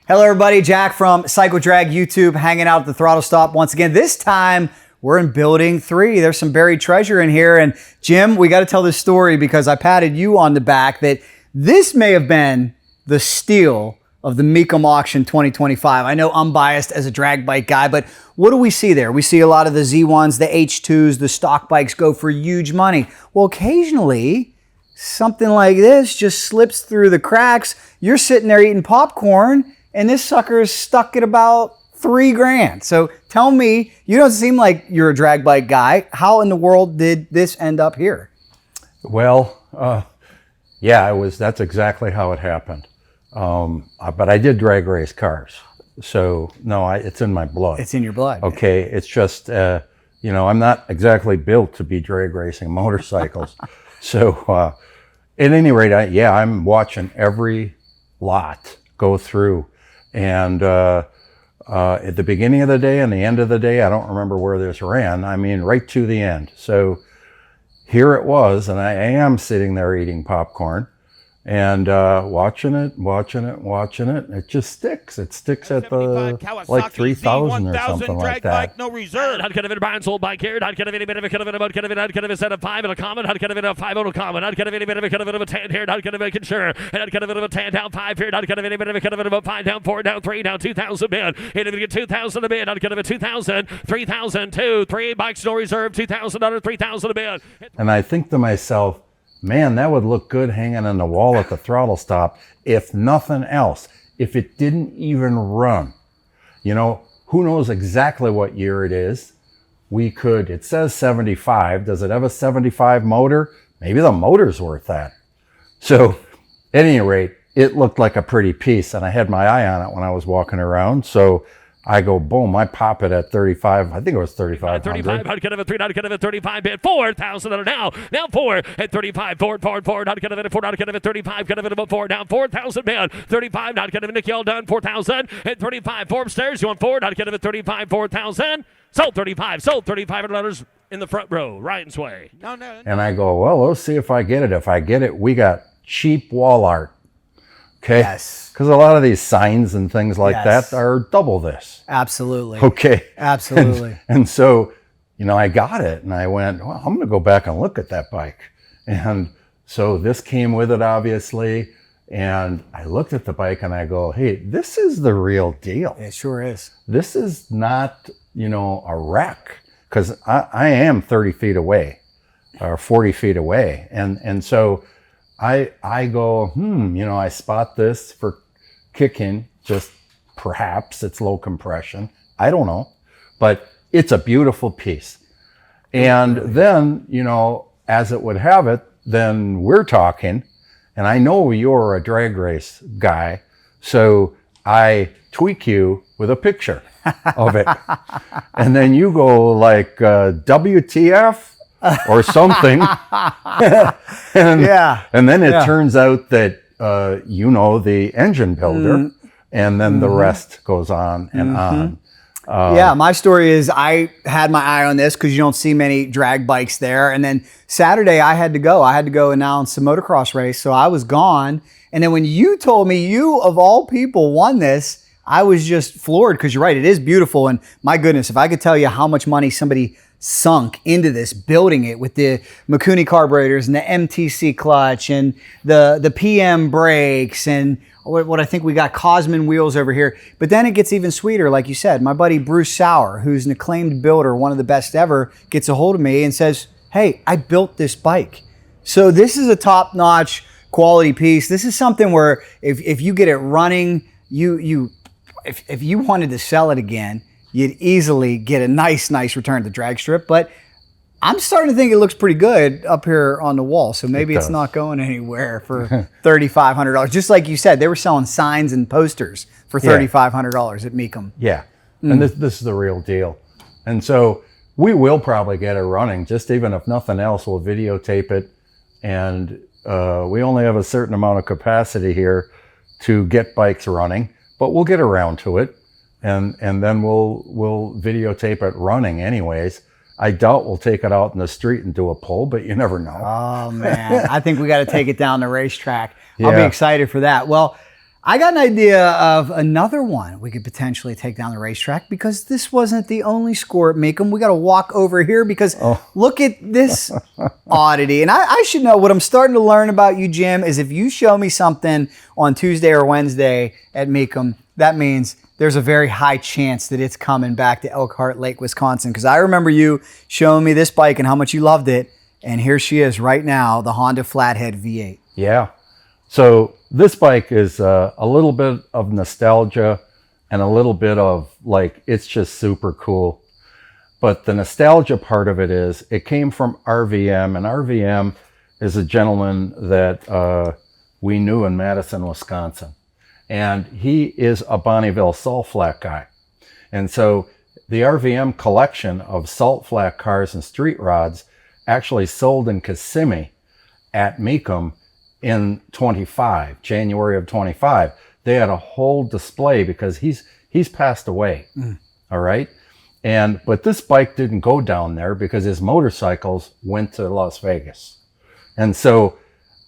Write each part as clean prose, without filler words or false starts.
Hello everybody, Jack from Cycledrag YouTube hanging out at the Throttlestop once again. This time we're in building 3. There's some buried treasure in here. And Jim, we got to tell this story because I patted you on the back that this may have been the steal of the Mecum Auction 2025. I know I'm biased as a drag bike guy, but what do we see there? We see a lot of the Z1s, the H2s, the stock bikes go for huge money. Well, occasionally something like this just slips through the cracks. You're sitting there eating popcorn and this sucker is stuck at about $3 grand. So tell me, you don't seem like you're a drag bike guy. How in the world did this end up here? Well, yeah, that's exactly how it happened. But I did drag race cars. So no, it's in my blood. It's in your blood. Okay. It's just, I'm not exactly built to be drag racing motorcycles. So at any rate, I'm watching every lot go through. And at the beginning of the day and the end of the day, I don't remember where this ran. I mean, right to the end. So here it was, and I am sitting there eating popcorn and watching it. It just sticks. It sticks at the like 3,000 or something like that. Bike, no reserve. I'd kind of a buy and sold bike here. I'd kind of any bit of a kind of a set of 5 and a comment. I'd kind of a 5 on a comment. I'd kind of any bit of a tan here. I'd kind of making sure. And I'd kind of a tan down 5 here. I'd kind of any bit of a 5 down 4 down 3 down 2,000 bid. And if you get 2,000 a bid, I'd kind of a 2,000, 3,000, 2, 3 bikes no reserve, 2,000 under 3,000 a bid. And I think to myself, man, that would look good hanging on the wall at the Throttlestop, if nothing else, if it didn't even run. Who knows exactly what year it is. It says 75. Does it have a 75 motor? Maybe the motor's worth that. So at any rate, it looked like a pretty piece, and I had my eye on it when I was walking around. So I go, boom, I pop it at 35. I think it was 3,500. 35, I'd get a 3, I'd get a 35 bid, 4,000 under now 4 at 35, forward, I'd get a 4, I'd get a 35, get a 4, down 4,000 bid, 35, I'd get a Nicky all done, 4,000 at 35, 4 upstairs, you want forward, I'd get a 35, 4,000, sold 35 letters in the front row, right and sway. No. And I go, well, let's see if I get it. If I get it, we got cheap wall art. Okay. Yes. Because a lot of these signs and things like that are double this. Absolutely. Okay. Absolutely. And so, I got it and I went, well, I'm going to go back and look at that bike. And so this came with it, obviously. And I looked at the bike and I go, hey, this is the real deal. It sure is. This is not, a wreck. Because I am 30 feet away or 40 feet away. And so I go, I spot this for kicking, just perhaps it's low compression. I don't know, but it's a beautiful piece. And then, as it would have it, then we're talking, and I know you're a drag race guy, so I tweak you with a picture of it. And then you go like, WTF? Or something. And then it turns out that the engine builder, and then the rest goes on and on. My story is I had my eye on this because you don't see many drag bikes there. And then Saturday I had to go announce a motocross race. So I was gone. And then when you told me you of all people won this, I was just floored because you're right. It is beautiful. And my goodness, if I could tell you how much money somebody sunk into this, building it with the Mecum carburetors and the MTC clutch and the PM brakes and what I think we got Cosman wheels over here. But then it gets even sweeter, like you said. My buddy Bruce Sauer, who's an acclaimed builder, one of the best ever, gets a hold of me and says, hey, I built this bike. So this is a top-notch quality piece. This is something where if you get it running, if you wanted to sell it again, you'd easily get a nice return to the drag strip. But I'm starting to think it looks pretty good up here on the wall. So maybe it's not going anywhere for $3,500. Just like you said, they were selling signs and posters for $3,500 at Mecum. Yeah, and this is the real deal. And so we will probably get it running, just even if nothing else, we'll videotape it. And we only have a certain amount of capacity here to get bikes running, but we'll get around to it. And then we'll videotape it running anyways. I doubt we'll take it out in the street and do a pull, but you never know. Oh man, I think we got to take it down the racetrack. I'll be excited for that. Well, I got an idea of another one we could potentially take down the racetrack, because this wasn't the only score at Mecum. We got to walk over here because look at this oddity. And I should know what I'm starting to learn about you, Jim, is if you show me something on Tuesday or Wednesday at Mecum, that means there's a very high chance that it's coming back to Elkhart Lake, Wisconsin. Because I remember you showing me this bike and how much you loved it. And here she is right now, the Honda Flathead V8. Yeah. So this bike is a little bit of nostalgia and a little bit of like, it's just super cool. But the nostalgia part of it is it came from RVM, and RVM is a gentleman that we knew in Madison, Wisconsin. And he is a Bonneville Salt Flat guy. And so the RVM collection of salt flat cars and street rods actually sold in Kissimmee at Mecum in January of 25. They had a whole display because he's passed away. All right. But this bike didn't go down there because his motorcycles went to Las Vegas. And so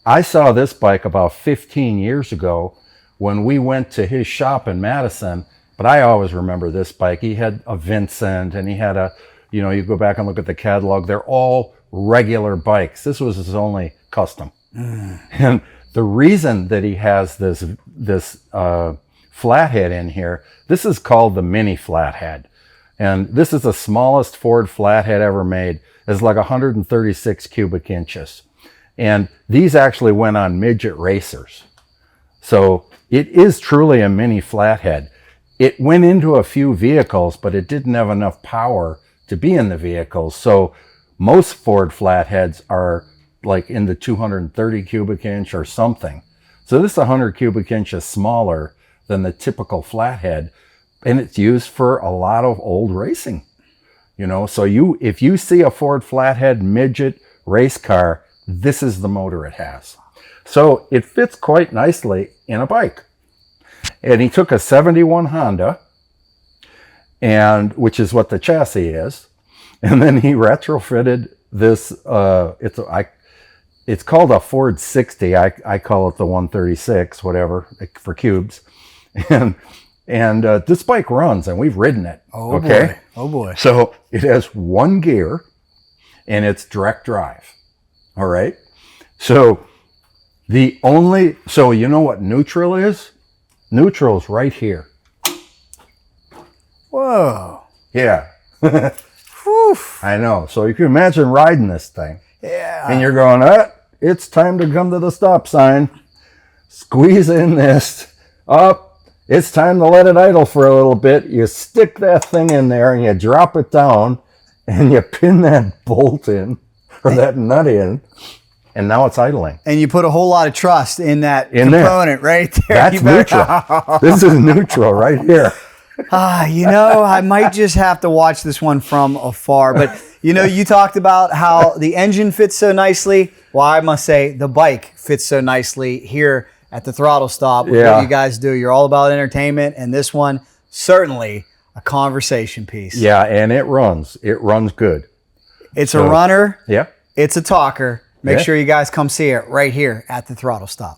I saw this bike about 15 years ago when we went to his shop in Madison. But I always remember this bike. He had a Vincent, and he had a, you go back and look at the catalog, they're all regular bikes. This was his only custom. And the reason that he has this flathead in here, this is called the mini flathead. And this is the smallest Ford flathead ever made. It's like 136 cubic inches. And these actually went on midget racers. So it is truly a mini flathead. It went into a few vehicles, but it didn't have enough power to be in the vehicles. So most Ford flatheads are like in the 230 cubic inch or something. So this is 100 cubic inches smaller than the typical flathead, and it's used for a lot of old racing. So if you see a Ford flathead midget race car, this is the motor it has. So it fits quite nicely in a bike. And he took a 71 Honda, which is what the chassis is, and then he retrofitted this. It's called a Ford 60. I call it the 136, whatever, for cubes. And this bike runs, and we've ridden it. Oh, okay. Boy. Oh, boy. So it has one gear, and it's direct drive. All right. So you know what neutral is? Neutral is right here. Whoa. Yeah. I know. So you can imagine riding this thing. Yeah. And you're going, it's time to come to the stop sign. Squeeze in this. Up. It's time to let it idle for a little bit. You stick that thing in there and you drop it down and you pin that bolt in or that nut in. And now it's idling. And you put a whole lot of trust in that component right there. That's neutral. This is neutral right here. I might just have to watch this one from afar. But, you talked about how the engine fits so nicely. Well, I must say the bike fits so nicely here at the Throttlestop. What you guys do. You're all about entertainment. And this one, certainly a conversation piece. Yeah, and it runs. It runs good. It's a runner. Yeah. It's a talker. Make sure you guys come see it right here at the Throttlestop.